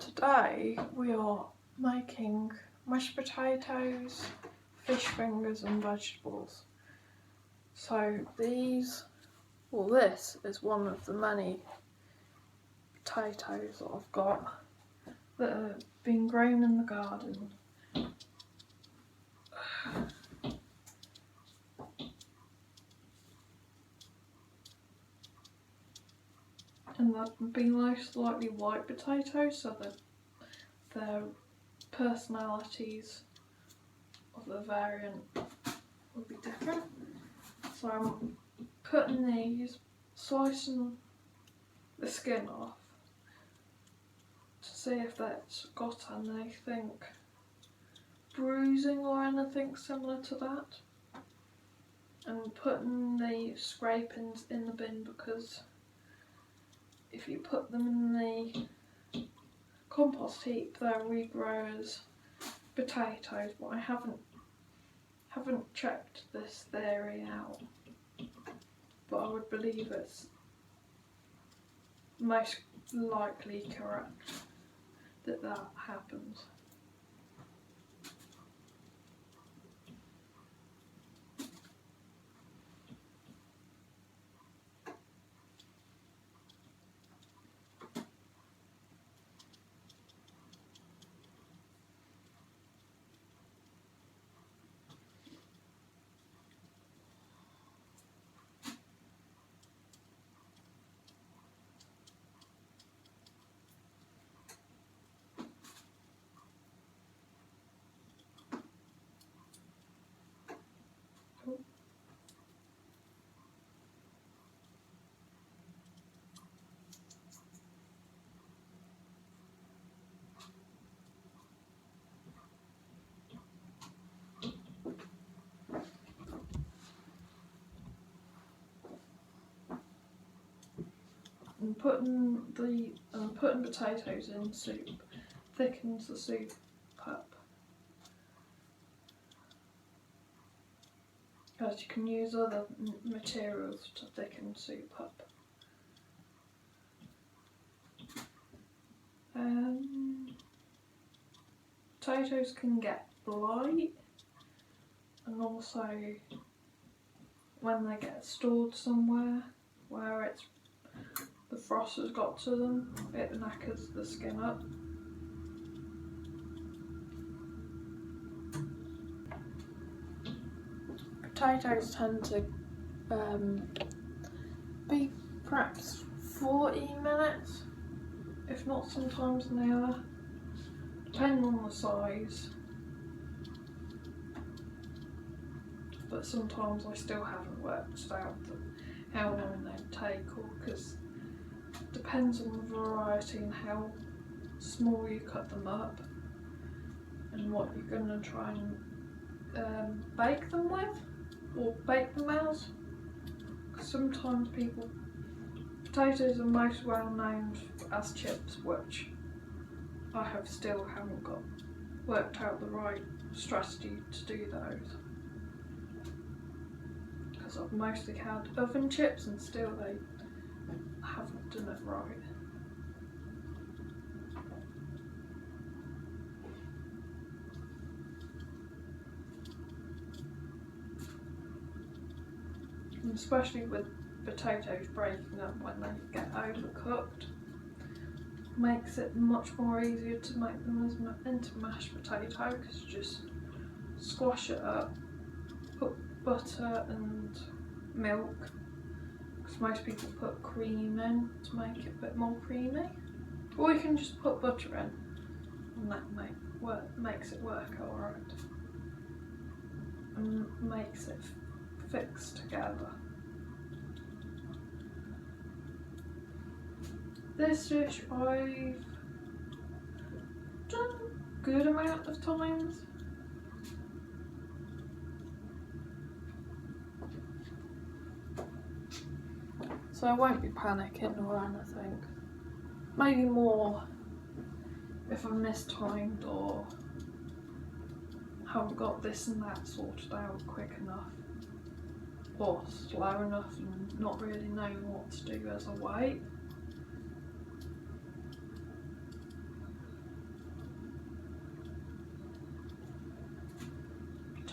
Today we are making mashed potatoes, fish fingers and vegetables. So this is one of the many potatoes that I've got that have been grown in the garden. And they've been most likely white potatoes, so their personalities of the variant will be different. So I'm putting these, slicing the skin off to see if that's got anything bruising or anything similar to that, and putting the scrapings in the bin, because if you put them in the compost heap they'll regrow as potatoes, but I haven't checked this theory out, but I would believe it's most likely correct that happens. And putting potatoes in soup thickens the soup up, as you can use other materials to thicken soup up. Potatoes can get blight, and also when they get stored somewhere where the frost has got to them, it knackers the skin up. Potatoes tend to be perhaps 40 minutes, if not sometimes an hour, depending on the size. But sometimes I still haven't worked out how long they'd take, or because it depends on the variety and how small you cut them up and what you're going to try and bake them with, or bake them as. Because sometimes potatoes are most well known as chips, which I haven't got worked out the right strategy to do those, because I've mostly had oven chips and still they haven't done it right. And especially with potatoes breaking up when they get overcooked, makes it much more easier to make them into mashed potato, because you just squash it up, put butter and milk, because most people put cream in to make it a bit more creamy, or you can just put butter in and that makes it work alright and makes it fix together. This dish I've done a good amount of times. So I won't be panicking or anything. Maybe more if I'm mistimed or haven't got this and that sorted out quick enough, or slow enough and not really knowing what to do as I wait.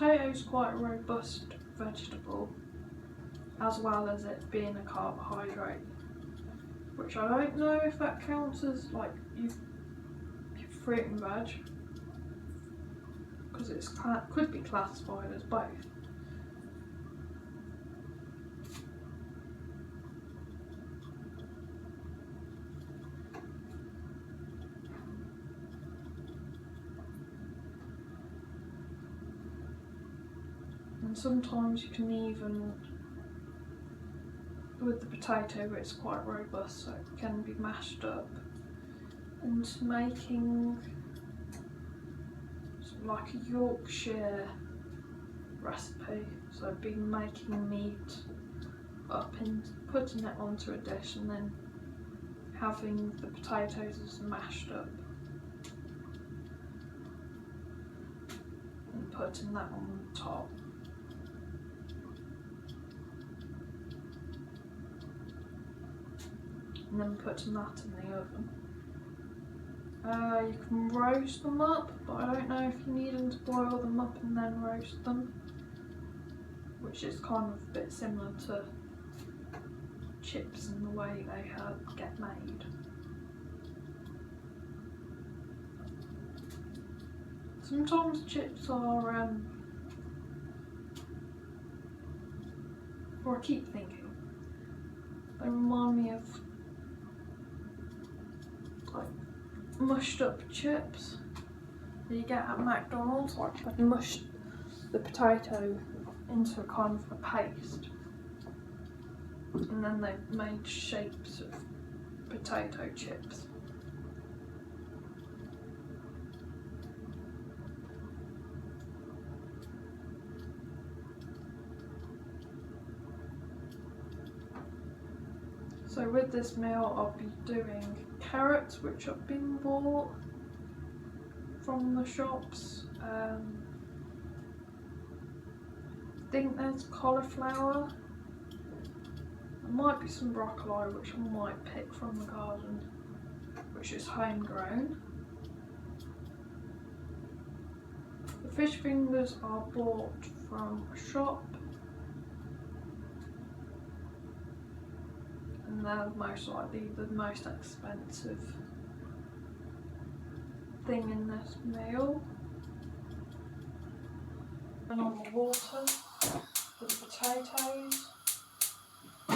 potato is quite a robust vegetable, as well as it being a carbohydrate, which I don't know if that counts as like your fruit and veg, because it could be classified as both. And sometimes you can even, with the potato, it's quite robust, so it can be mashed up into making like a Yorkshire recipe. So I've been making meat up and putting it onto a dish, and then having the potatoes as mashed up and putting that on the top. And then putting that in the oven. You can roast them up, but I don't know if you need them to boil them up and then roast them, which is kind of a bit similar to chips in the way they get made. Sometimes chips are, or I keep thinking, they remind me of like mushed up chips that you get at McDonald's, like they mush the potato into a kind of a paste, and then they've made shapes of potato chips. So with this meal I'll be doing carrots, which have been bought from the shops. I think there's cauliflower. There might be some broccoli, which I might pick from the garden, which is homegrown. The fish fingers are bought from a shop, and they're most likely the most expensive thing in this meal. And on the water for the potatoes, I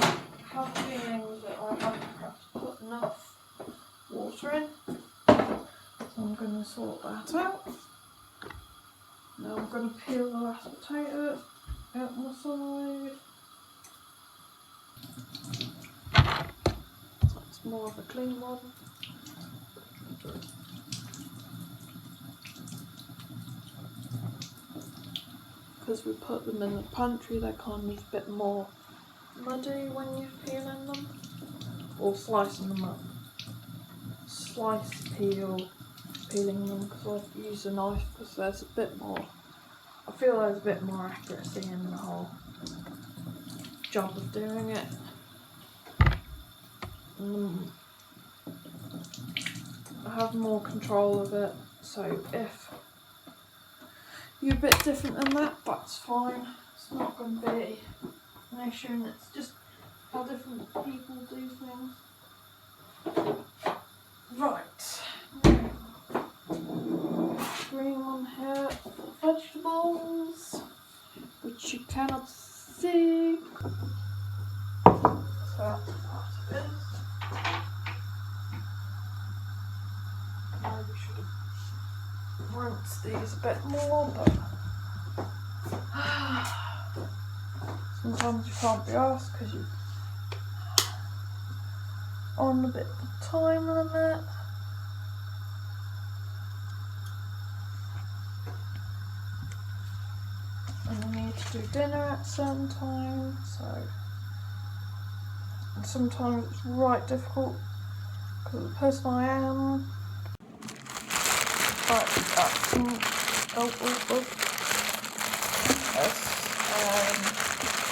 have a feeling that I haven't perhaps put enough water in, so I'm going to sort that out. Now I'm going to peel the last potato out on the side. So it's more of a clean one. Because we put them in the pantry, they're kind of a bit more muddy when you're peeling them or slicing them up. Peeling them, because I've used a knife, because there's a bit more, I feel there's a bit more accuracy in the whole job of doing it. I have more control of it, so if you're a bit different than that, that's fine. It's not going to be an issue, and it's just how different people do things. Right. Green one here for vegetables, which you cannot see. So that's part of it. Maybe should have rinsed these a bit more, but sometimes you can't be asked because you're on a bit of time limit. And I need to do dinner at some time, so and sometimes it's right difficult because of the person I am. Right, that's some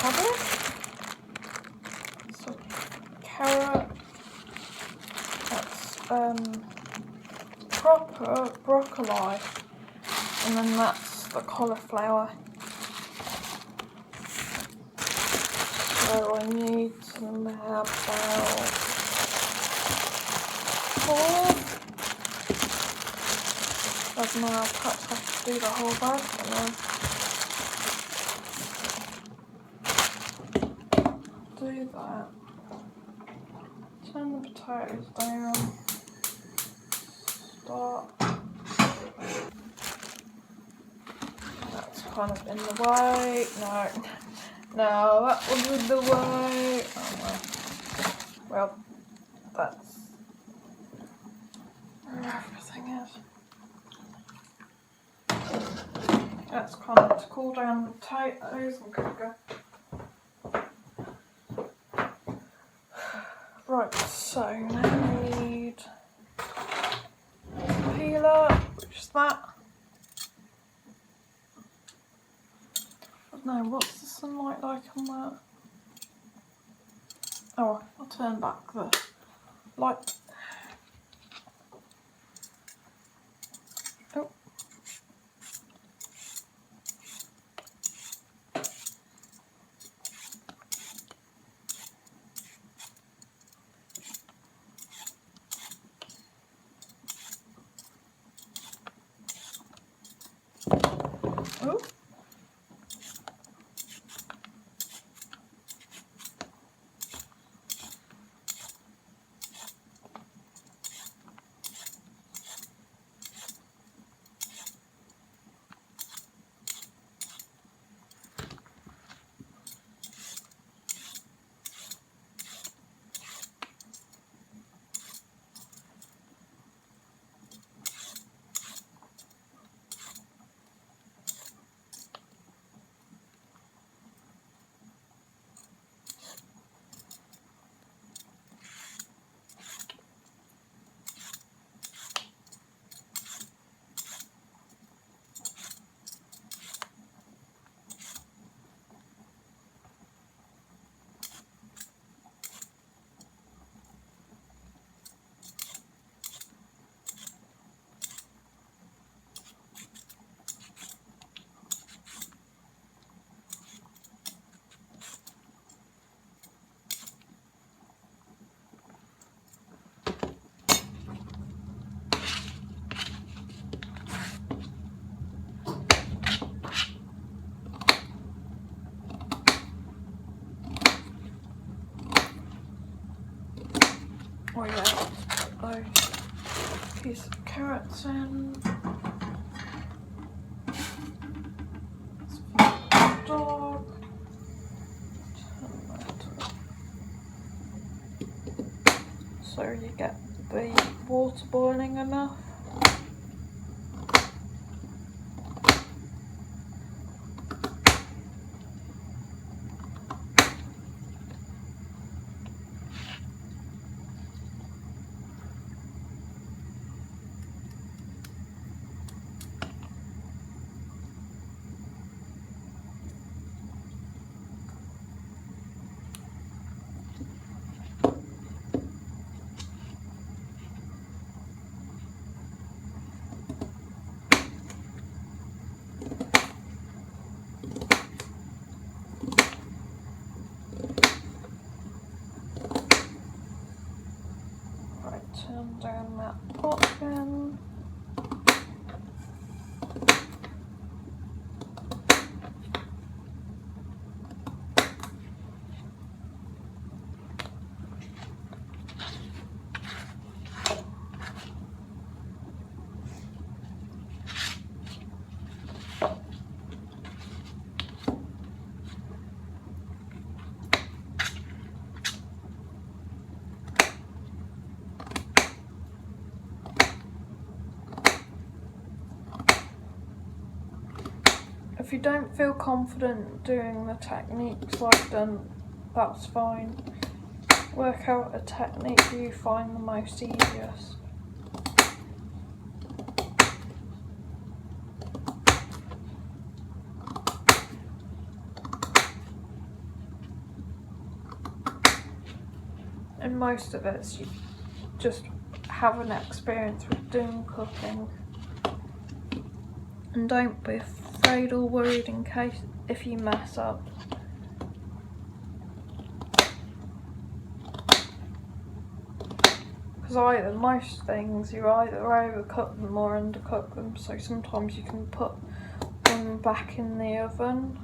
cabbage, some carrot, that's proper broccoli, and then that's the cauliflower. I need some about 4. Doesn't matter, perhaps I have to do the whole bag and then do that. Turn the potatoes down. Start. That's kind of in the way. No, that was in the way. Oh well, that's where everything is. That's kind of to cool down the potatoes. I'm gonna go. Right, so now we need a peeler, which is that. No, what's the sunlight like on that? Oh, I'll turn back the light. Oh. Oh. Oh yeah, put those piece of carrots in. It's for the dog. Turn that up. So you get the water boiling enough. Turn down that pot again. If you don't feel confident doing the techniques I've done, that's fine. Work out a technique you find the most easiest. And most of it's you just have an experience with doing cooking. And don't be afraid or worried in case if you mess up. Because either most things you either overcook them or undercook them, so sometimes you can put them back in the oven.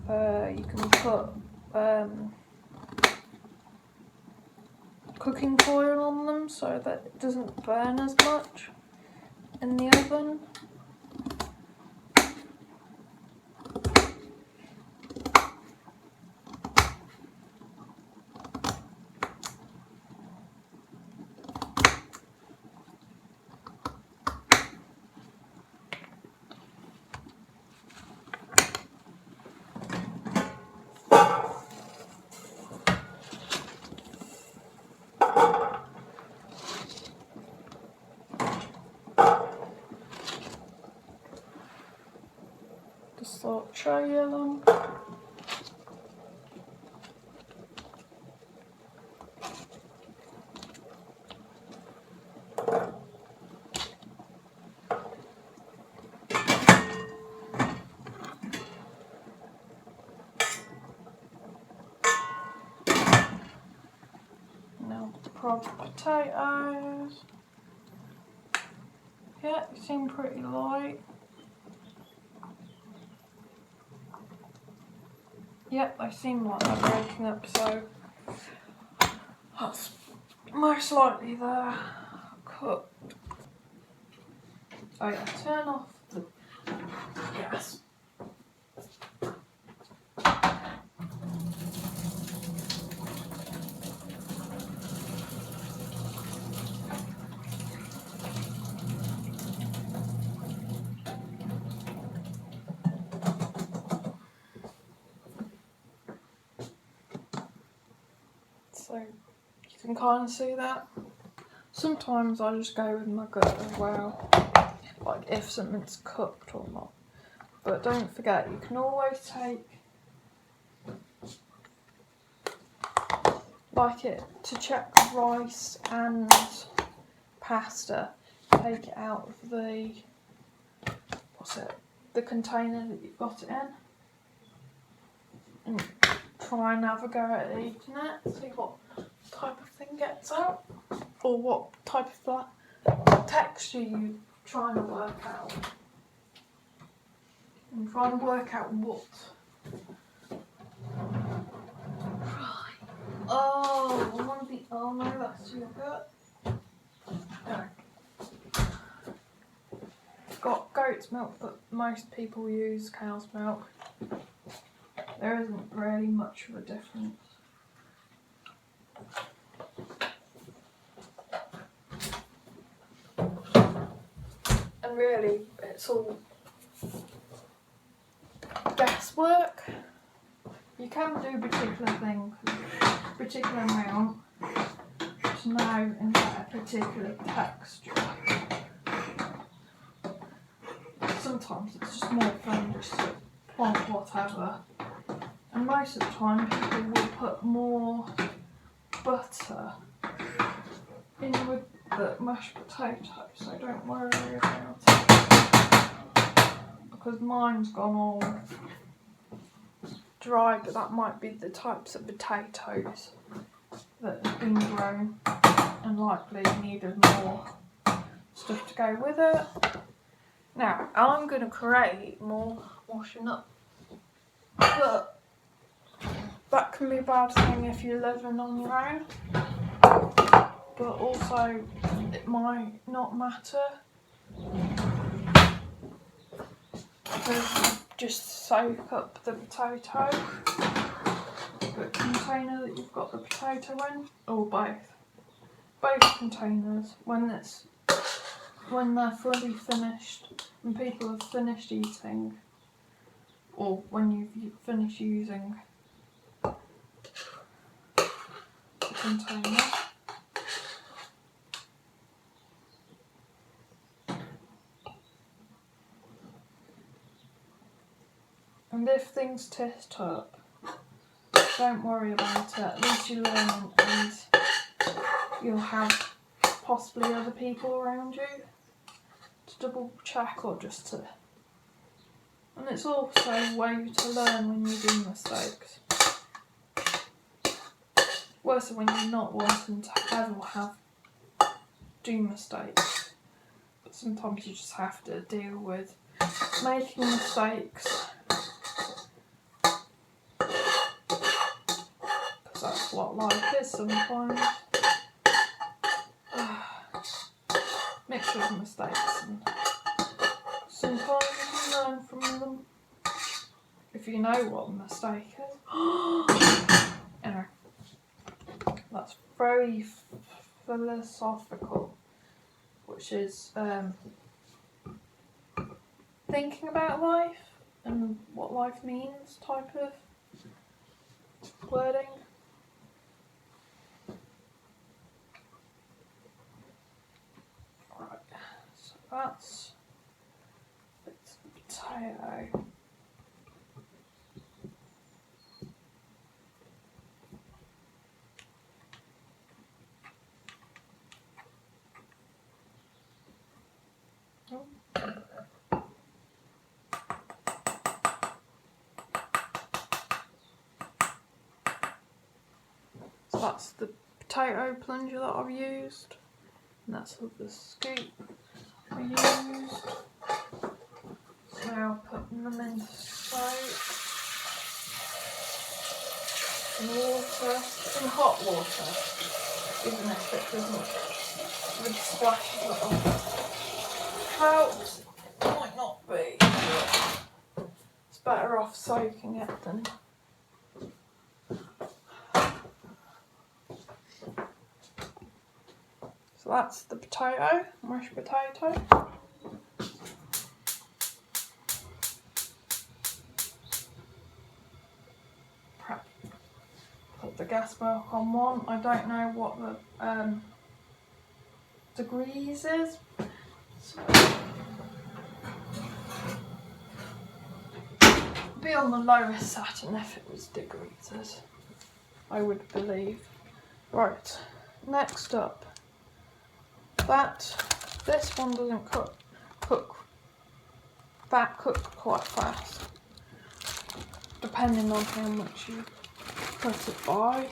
You can put cooking foil on them so that it doesn't burn as much in the oven. Just thought I'd show you them. Now the proper potatoes. Yeah, they seem pretty light. Yep, they seem like they're breaking up, so that's most likely they're cooked. Oh yeah, turn off the gas. So you can kind of see that. Sometimes I just go with my gut as well, like if something's cooked or not. But don't forget, you can always take, like it, to check rice and pasta, take it out of the, the container that you've got it in, and try and have a go at eating it, see what type of thing gets out, or what type of texture you're trying to work out. I'm trying to work out what. Right. Oh, I want to be. Oh no, that's your gut. No. Got goat's milk, but most people use cow's milk. There isn't really much of a difference. And really, it's all guesswork. You can do particular things, particular amount, to know and get a particular texture. Sometimes it's just more fun just to plonk whatever. And most of the time people will put more butter in with the mashed potatoes, so don't worry about it. Because mine's gone all dry, but that might be the types of potatoes that have been grown and likely needed more stuff to go with it. Now, I'm going to create more washing up, but that can be a bad thing if you're living on your own, but also it might not matter because you just soak up the potato, the container that you've got the potato in, or both containers, when they're fully finished, when people have finished eating, or when you've finished using the container. And if things tit up, don't worry about it, at least you learn and you'll have possibly other people around you to double check or just to. And it's also a way to learn when you do mistakes. Worse when you're not wanting to ever have do mistakes, but sometimes you just have to deal with making mistakes, because that's what life is sometimes. Mixture of mistakes, and sometimes you can learn from them if you know what a mistake is. Anyway, that's very philosophical, which is thinking about life and what life means type of wording. Right, so that's bits of potato. So that's the potato plunger that I've used, and that's the scoop I used. So now putting them into soap and water, in hot water, even if it doesn't really splash a little. Helps, might not be. It's better off soaking it than. So that's the potato, mashed potato. Put the gas milk on one. I don't know what the degrees is. So be on the lowest setting if it was degrees, I would believe. Right, next up. This one doesn't cook quite fast, depending on how much you put it by.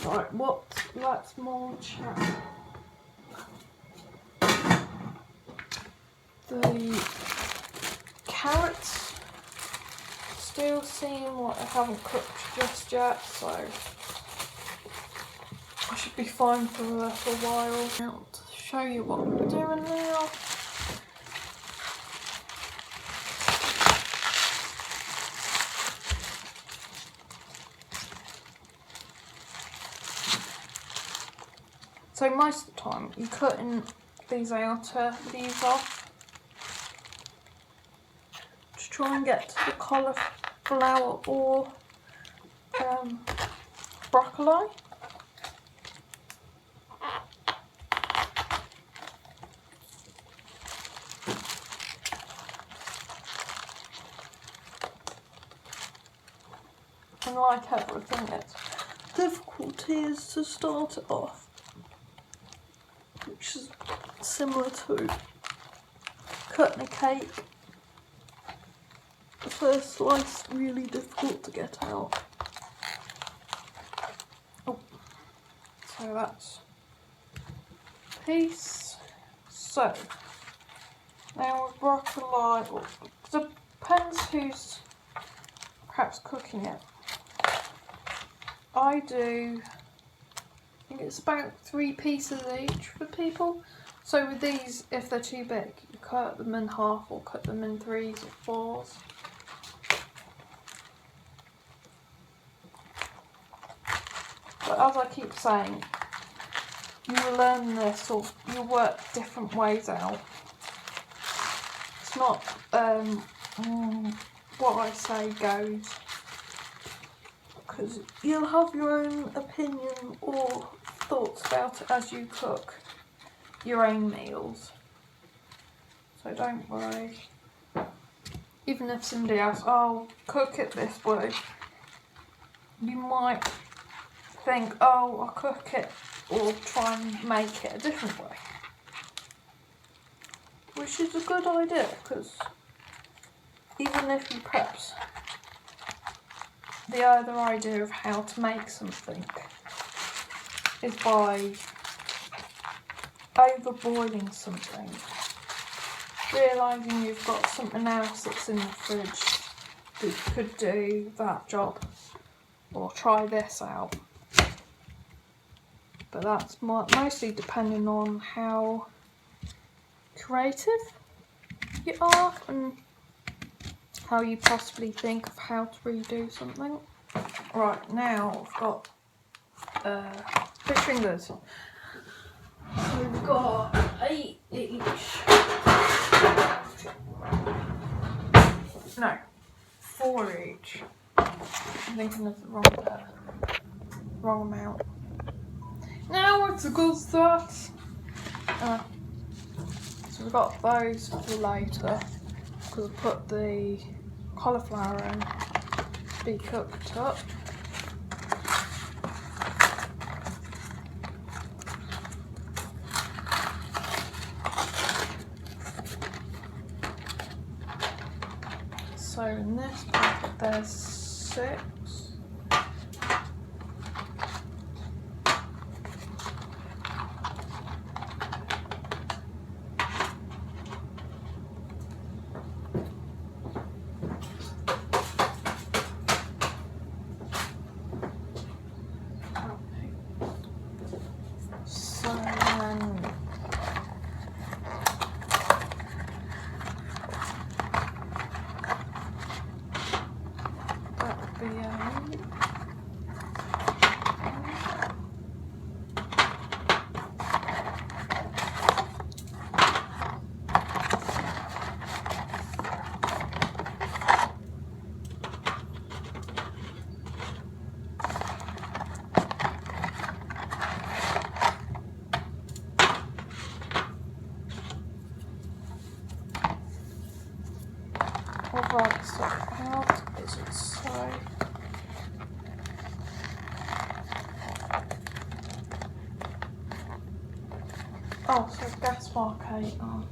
Right, let's more check the carrots. Still seem like they haven't cooked just yet, so I should be fine for a little while. Now to show you what I'm doing now. So most of the time you're cutting these outer leaves off to try and get to the cauliflower or broccoli. And like everything, its difficulty is to start it off, which is similar to cutting a cake. The first slice is really difficult to get out. Oh, so that's a piece. So now with broccoli, depends who's perhaps cooking it. I think it's about 3 pieces each for people. So with these, if they're too big, you cut them in half or cut them in 3s or 4s. But as I keep saying, you will learn this or you'll work different ways out. It's not what I say goes, because you'll have your own opinion or thoughts about it as you cook your own meals. So don't worry. Even if somebody else, oh, cook it this way, you might think, oh, I'll cook it or try and make it a different way. Which is a good idea, because even if you perhaps the other idea of how to make something is by overboiling something, realising you've got something else that's in the fridge that could do that job, or try this out. But that's mostly depending on how creative you are and how you possibly think of how to redo something. Right, now I've got fish fingers. So we've got 8 each. No, 4 each. I'm thinking of the wrong amount. Now what's the good stuff? So we've got those for later, because I put the cauliflower in to be cooked up. So in this packet there's 6. I'll write stuff out, as it say. Oh, so gas mark 8. Oh.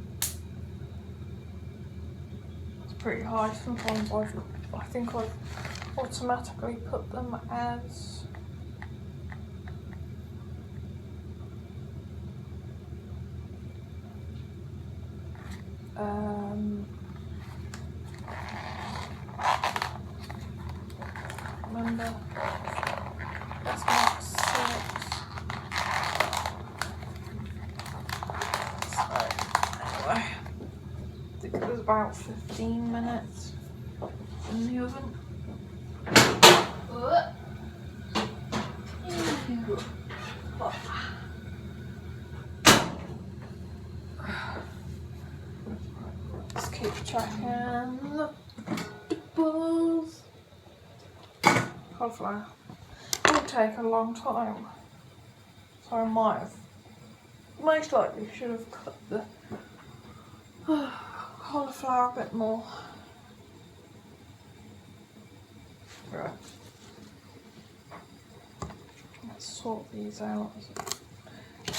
It's pretty high. Sometimes I think I've automatically put them as remember, gas mark 6. So anyway, I think it was about 15 minutes in the oven. Let's keep checking the balls. Cauliflower. It will take a long time, so I most likely should have cut the cauliflower a bit more. Right. Let's sort these out.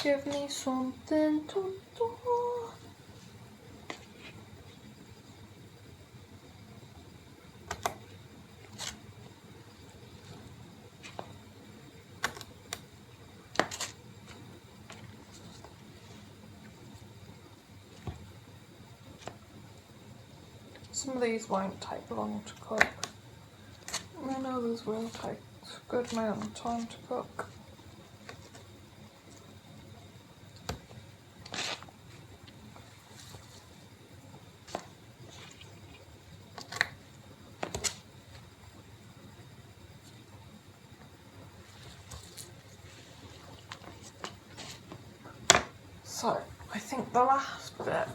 Give me something to do. Some of these won't take long to cook, and others will take a good amount of time to cook. So, I think the last bit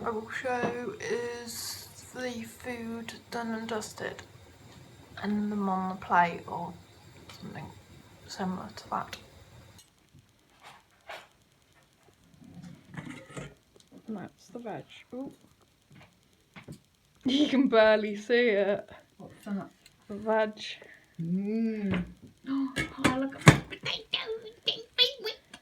I will show is the food done and dusted, and them on the plate or something similar to that. And that's the veg. Ooh. You can barely see it. What's that? The veg. Mmm.